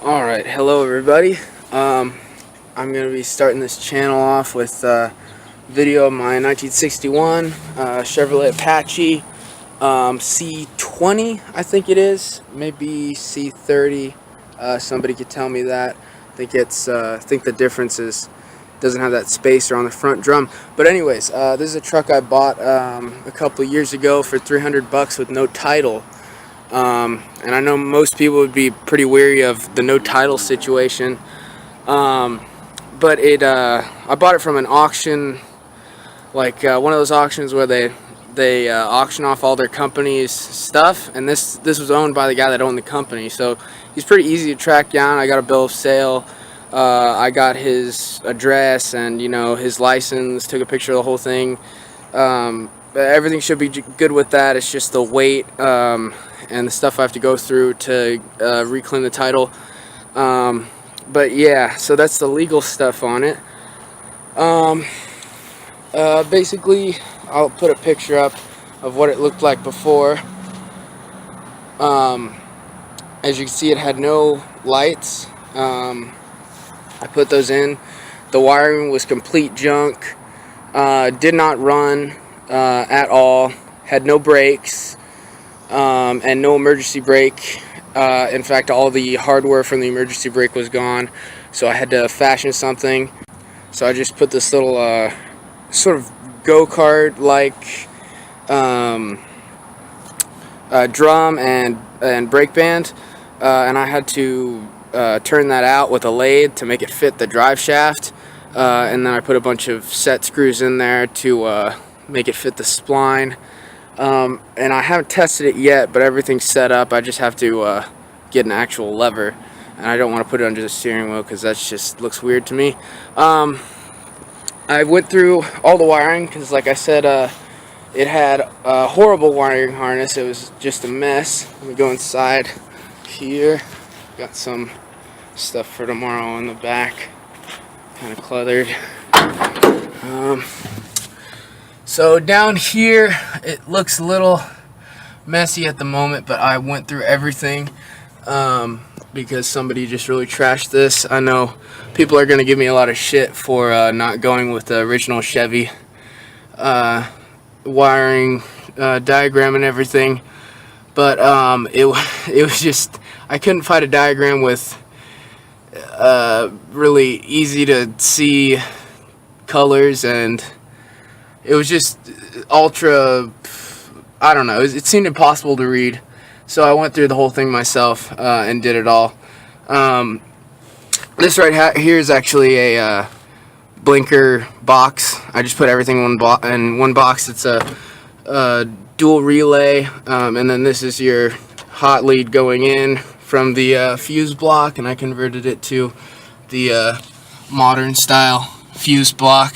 Alright, hello everybody. I'm going to be starting this channel off with a video of my 1961 Chevrolet Apache C20, I think it is. Maybe C30. Somebody could tell me that. I think the difference is doesn't have that spacer on the front drum. But anyways, this is a truck I bought a couple years ago for $300 with no title. And I know most people would be pretty weary of the no title situation, but I bought it from an auction, like one of those auctions where they auction off all their company's stuff, and this was owned by the guy that owned the company, so he's pretty easy to track down. I got a bill of sale, I got his address and his license, took a picture of the whole thing. Everything should be good with that. It's just the weight and the stuff I have to go through to reclaim the title. But yeah, so that's the legal stuff on it. Basically, I'll put a picture up of what it looked like before. As you can see, it had no lights. I put those in. The wiring was complete junk. Did not run at all. Had no brakes. And no emergency brake. In fact, all the hardware from the emergency brake was gone, so I had to fashion something. So I just put this little sort of go-kart like drum and brake band, and I had to turn that out with a lathe to make it fit the drive shaft, and then I put a bunch of set screws in there to make it fit the spline. And I haven't tested it yet, but everything's set up. I just have to get an actual lever, and I don't want to put it under the steering wheel because that just looks weird to me. I went through all the wiring because, like I said, it had a horrible wiring harness. It was just a mess. Let me go inside here. Got some stuff for tomorrow in the back, kind of cluttered. So down here, it looks a little messy at the moment, but I went through everything because somebody just really trashed this. I know people are going to give me a lot of shit for not going with the original Chevy wiring diagram and everything, but it was just, I couldn't find a diagram with really easy to see colors, and it was just ultra, I don't know, it seemed impossible to read. So I went through the whole thing myself and did it all. This right here is actually a blinker box. I just put everything in one box. It's a dual relay, and then this is your hot lead going in from the fuse block, and I converted it to the modern style fuse block.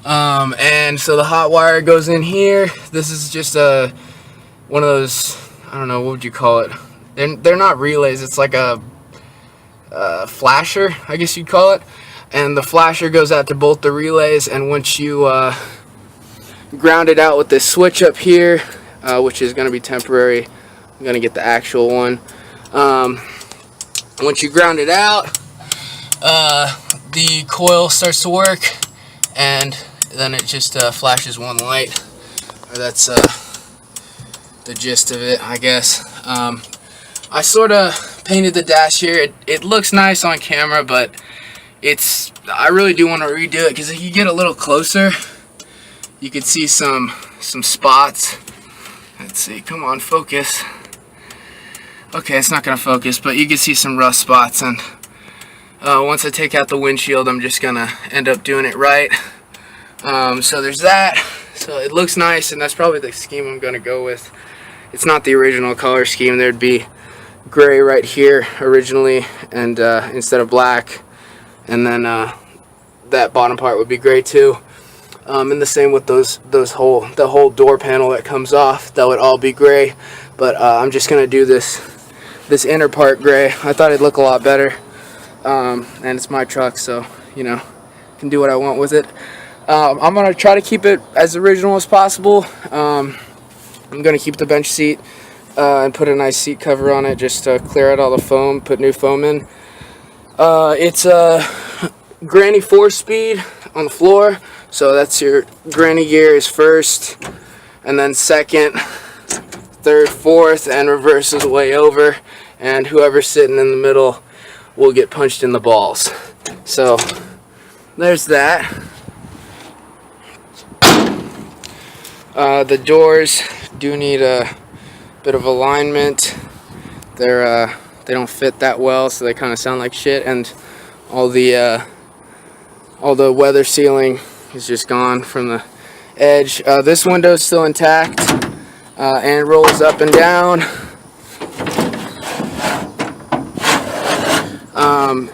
And so the hot wire goes in here. This is just one of those, I don't know, what would you call it? They're not relays. It's like a flasher, I guess you'd call it. And the flasher goes out to both the relays. And once you ground it out with this switch up here, which is going to be temporary, I'm going to get the actual one. Once you ground it out, the coil starts to work, and then it just flashes one light. Or that's the gist of it, I guess. I sort of painted the dash here. It looks nice on camera, but I really do want to redo it, because if you get a little closer, you could see some spots. Let's see, come on, focus. Okay, it's not going to focus, but you can see some rough spots, and once I take out the windshield, I'm just going to end up doing it right. So there's that. So it looks nice, and that's probably the scheme I'm going to go with. It's not the original color scheme. There'd be gray right here originally, and instead of black, and then that bottom part would be gray too. And the same with the whole door panel that comes off. That would all be gray. But I'm just going to do this inner part gray. I thought it'd look a lot better. And it's my truck, so can do what I want with it. I'm going to try to keep it as original as possible. I'm going to keep the bench seat and put a nice seat cover on it just to clear out all the foam, put new foam in. It's a granny 4-speed on the floor, so that's your granny gear is first, and then second, third, fourth, and reverse is way over, and whoever's sitting in the middle will get punched in the balls. So there's that. The doors do need a bit of alignment. They don't fit that well, so they kind of sound like shit, and all the weather sealing is just gone from the edge. This window is still intact and rolls up and down.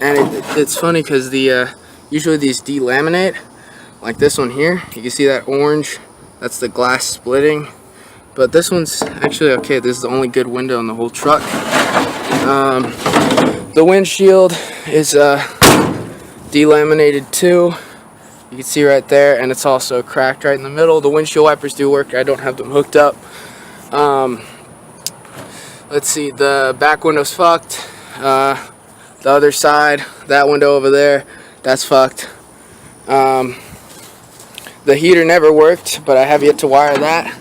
And it's funny because usually these delaminate, like this one here. You can see that orange. That's the glass splitting. But this one's actually okay. This is the only good window in the whole truck. The windshield is delaminated too. You can see right there, and it's also cracked right in the middle. The windshield wipers do work. I don't have them hooked up. Let's see, the back window's fucked. The other side, that window over there, that's fucked. The heater never worked, but I have yet to wire that.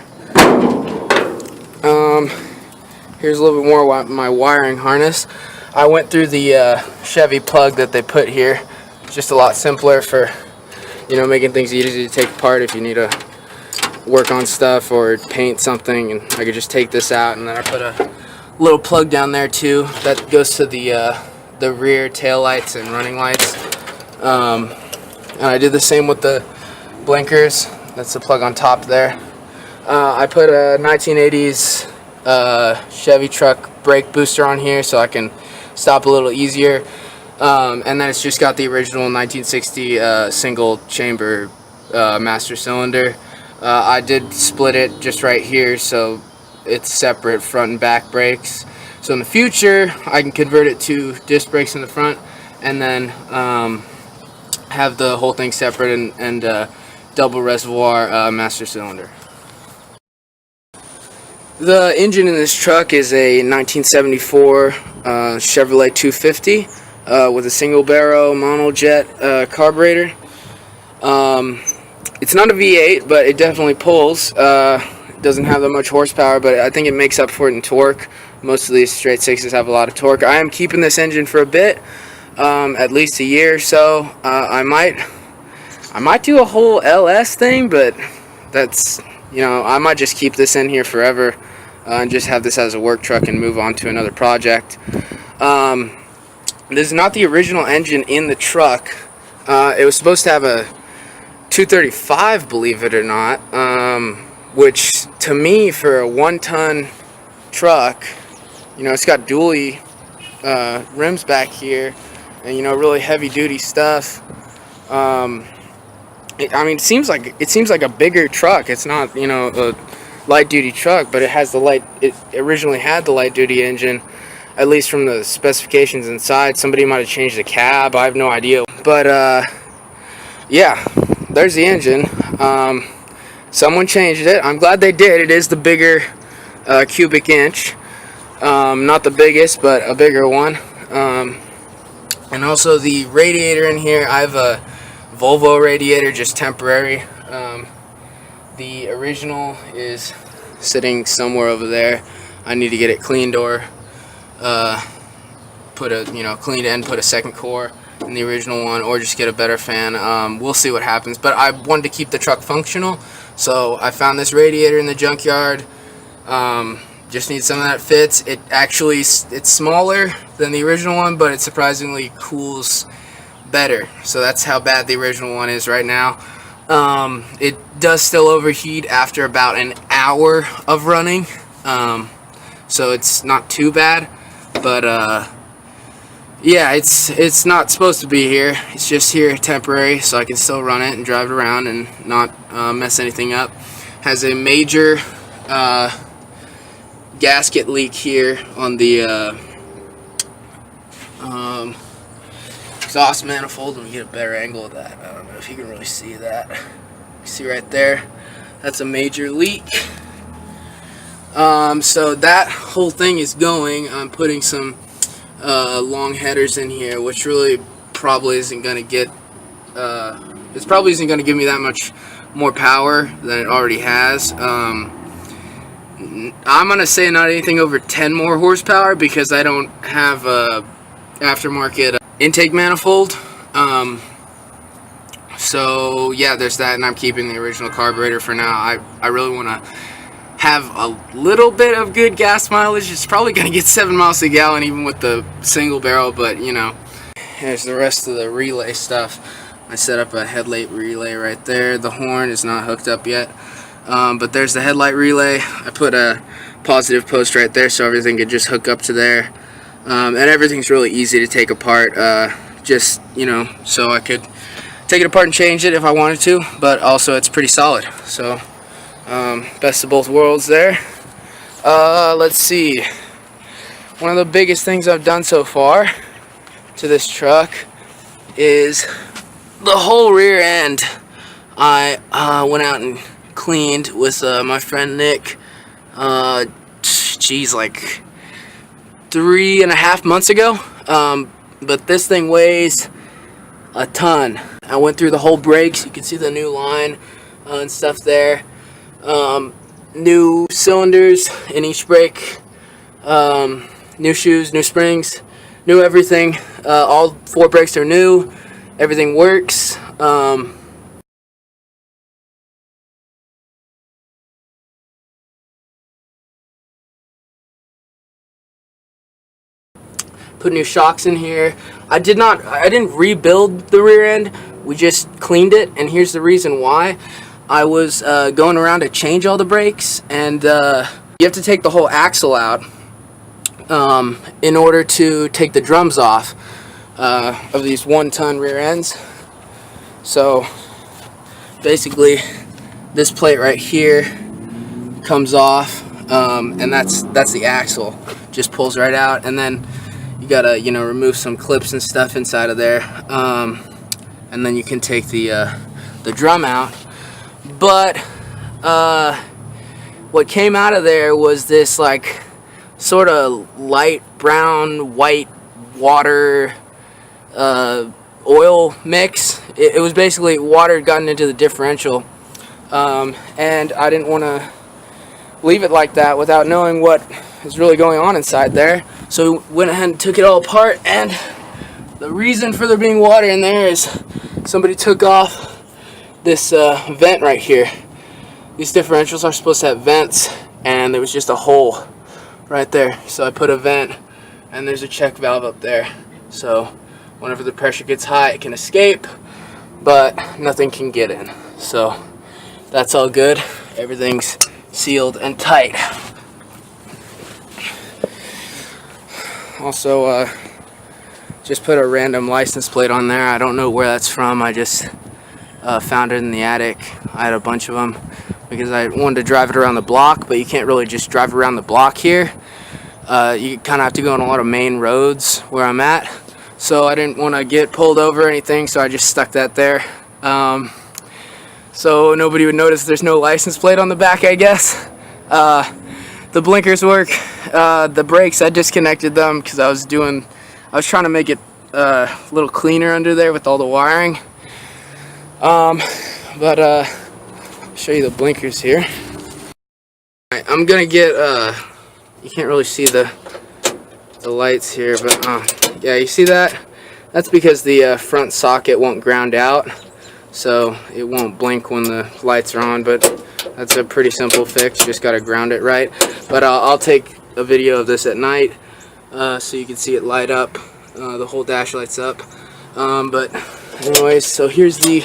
Here's a little bit more of my wiring harness. I went through the Chevy plug that they put here. It's just a lot simpler for, making things easy to take apart if you need to work on stuff or paint something. And I could just take this out, and then I put a little plug down there too that goes to the rear tail lights and running lights. And I did the same with the blinkers. That's the plug on top there. I put a 1980s Chevy truck brake booster on here so I can stop a little easier. And then it's just got the original 1960 single chamber master cylinder. I did split it just right here so it's separate front and back brakes. So in the future I can convert it to disc brakes in the front and then have the whole thing separate and double reservoir master cylinder. The engine in this truck is a 1974 Chevrolet 250 with a single barrel monojet carburetor. It's not a V8, but it definitely pulls. It doesn't have that much horsepower, but I think it makes up for it in torque. Most of these straight sixes have a lot of torque. I am keeping this engine for a bit, at least a year or so. I might do a whole LS thing, but that's, I might just keep this in here forever and just have this as a work truck and move on to another project. This is not the original engine in the truck. It was supposed to have a 235, believe it or not, which to me for a 1-ton truck, it's got dually rims back here and really heavy duty stuff. It seems like a bigger truck. It's not a light duty truck, but it has it originally had the light duty engine, at least from the specifications inside. Somebody might have changed the cab, I have no idea, but yeah, there's the engine. Someone changed it. I'm glad they did. It is the bigger cubic inch, not the biggest, but a bigger one. And also the radiator in here, I have a Volvo radiator, just temporary. The original is sitting somewhere over there. I need to get it cleaned or put a cleaned and put a second core in the original one, or just get a better fan. We'll see what happens, but I wanted to keep the truck functional, so I found this radiator in the junkyard. Just need something that fits. It's smaller than the original one, but it surprisingly cools better. So that's how bad the original one is right now. It does still overheat after about an hour of running, so it's not too bad, but yeah, it's not supposed to be here. It's just here temporary, so I can still run it and drive it around and not mess anything up. Has a major gasket leak here on the exhaust manifold. Let me get a better angle of that. I don't know if you can really see that. See right there, that's a major leak. So that whole thing is going. I'm putting some long headers in here, which really probably isn't going to get it probably isn't going to give me that much more power than it already has. I'm going to say not anything over 10 more horsepower because I don't have a aftermarket intake manifold. So yeah, there's that, and I'm keeping the original carburetor for now. I really want to have a little bit of good gas mileage. It's probably going to get 7 miles a gallon even with the single barrel, but you know. Here's the rest of the relay stuff. I set up a headlight relay right there. The horn is not hooked up yet, but there's the headlight relay. I put a positive post right there so everything could just hook up to there, and everything's really easy to take apart, just, you know, so I could take it apart and change it if I wanted to, but also it's pretty solid. So best of both worlds there. Let's see, one of the biggest things I've done so far to this truck is the whole rear end. I went out and cleaned with my friend Nick, geez, like 3.5 months ago, but this thing weighs a ton. I went through the whole brakes. You can see the new line and stuff there. New cylinders in each brake, new shoes, new springs, new everything. All 4 brakes are new. Everything works. Put new shocks in here. I didn't rebuild the rear end. We just cleaned it, and here's the reason why. I was going around to change all the brakes, and you have to take the whole axle out in order to take the drums off of these 1-ton rear ends. So basically this plate right here comes off, and that's the axle. Just pulls right out, and then you gotta, you know, remove some clips and stuff inside of there, and then you can take the drum out. But what came out of there was this like sort of light brown white water oil mix. It was basically water had gotten into the differential, and I didn't want to leave it like that without knowing what is really going on inside there. So we went ahead and took it all apart, and the reason for there being water in there is somebody took off this vent right here. These differentials are supposed to have vents, and there was just a hole right there. So I put a vent, and there's a check valve up there. So whenever the pressure gets high, it can escape, but nothing can get in. So that's all good. Everything's sealed and tight. Also, just put a random license plate on there. I don't know where that's from. I just found it in the attic. I had a bunch of them because I wanted to drive it around the block, but you can't really just drive around the block here. You kind of have to go on a lot of main roads where I'm at. So I didn't want to get pulled over or anything, so I just stuck that there. So nobody would notice there's no license plate on the back, I guess. The blinkers work. The brakes, I disconnected them because I was trying to make it a little cleaner under there with all the wiring. But I'll show you the blinkers here. Alright, I'm gonna get you can't really see the lights here, but yeah, you see that? That's because the front socket won't ground out, so it won't blink when the lights are on. But that's a pretty simple fix. Just gotta ground it right. But I'll take a video of this at night so you can see it light up. The whole dash lights up. But anyways, so here's the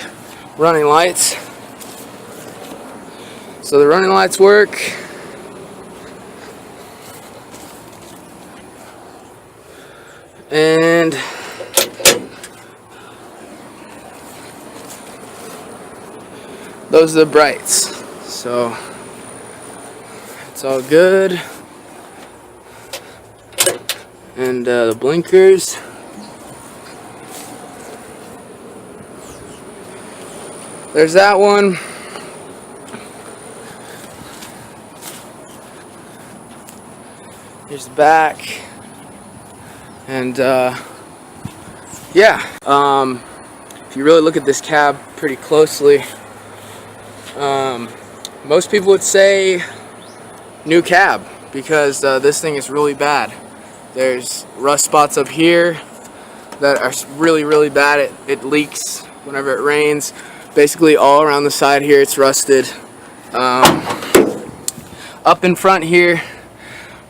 running lights. So the running lights work. And those are the brights. So it's all good. And the blinkers. There's that one. Here's the back. And yeah, if you really look at this cab pretty closely, most people would say new cab, because this thing is really bad. There's rust spots up here that are really bad. It leaks whenever it rains. Basically all around the side here it's rusted. Up in front here,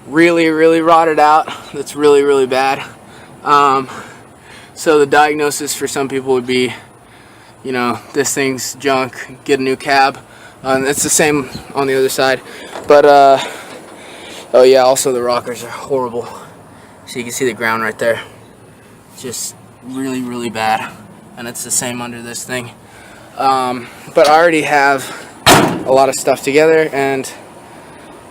really rotted out. That's really bad. So the diagnosis for some people would be, you know, this thing's junk, get a new cab. And it's the same on the other side. But oh yeah, also the rockers are horrible. So you can see the ground right there. Just really bad. And it's the same under this thing. But I already have a lot of stuff together, and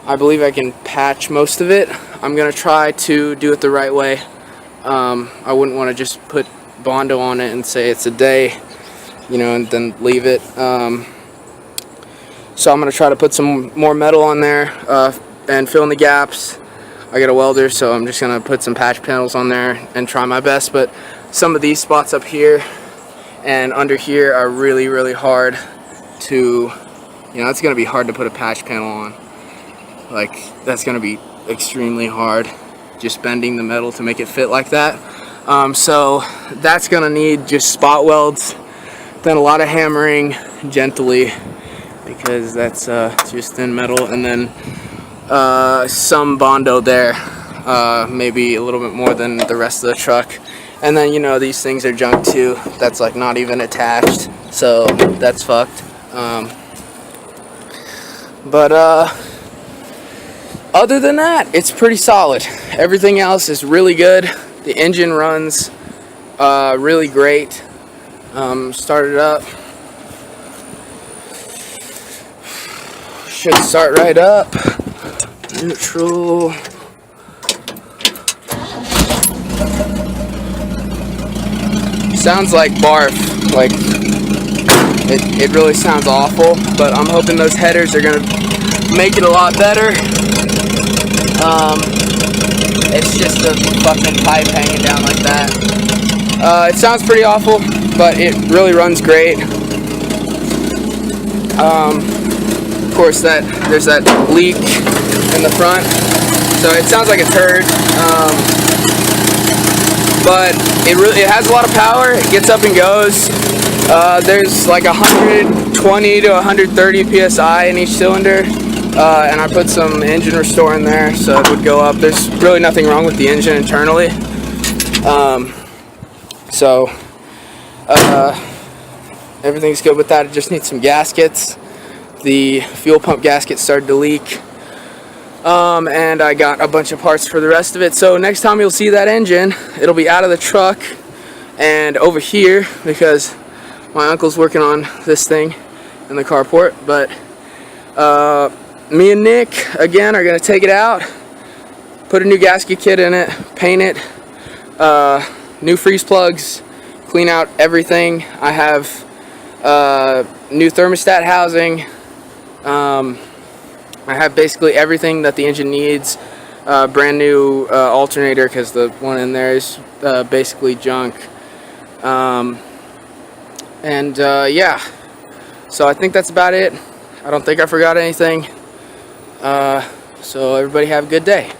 I believe I can patch most of it. I'm gonna try to do it the right way. I wouldn't want to just put Bondo on it and say it's a day, you know, and then leave it. So I'm gonna try to put some more metal on there and fill in the gaps. I got a welder, so I'm just gonna put some patch panels on there and try my best. But some of these spots up here and under here are really hard to, you know, it's gonna be hard to put a patch panel on. Like, that's gonna be extremely hard, just bending the metal to make it fit like that. So that's gonna need just spot welds, then a lot of hammering gently, because that's just thin metal, and then some Bondo there, maybe a little bit more than the rest of the truck. And then, you know, these things are junk too. That's like not even attached, so that's fucked. But other than that, it's pretty solid. Everything else is really good. The engine runs really great. Start it up. Should start right up. Neutral. Sounds like barf. Like, it really sounds awful, but I'm hoping those headers are gonna make it a lot better. It's just a fucking pipe hanging down like that. It sounds pretty awful, but it really runs great. Of course, there's that leak in the front, so it sounds like a turd. But it has a lot of power. It gets up and goes. There's like 120 to 130 psi in each cylinder, and I put some engine restore in there so it would go up. There's really nothing wrong with the engine internally. So everything's good with that. It just needs some gaskets. The fuel pump gasket started to leak. And I got a bunch of parts for the rest of it. So next time you'll see that engine, it'll be out of the truck and over here, because my uncle's working on this thing in the carport. But me and Nick again are gonna take it out, put a new gasket kit in it, paint it, new freeze plugs, clean out everything. I have new thermostat housing. I have basically everything that the engine needs. Brand new alternator, because the one in there is basically junk. Yeah, so I think that's about it. I don't think I forgot anything. So everybody have a good day.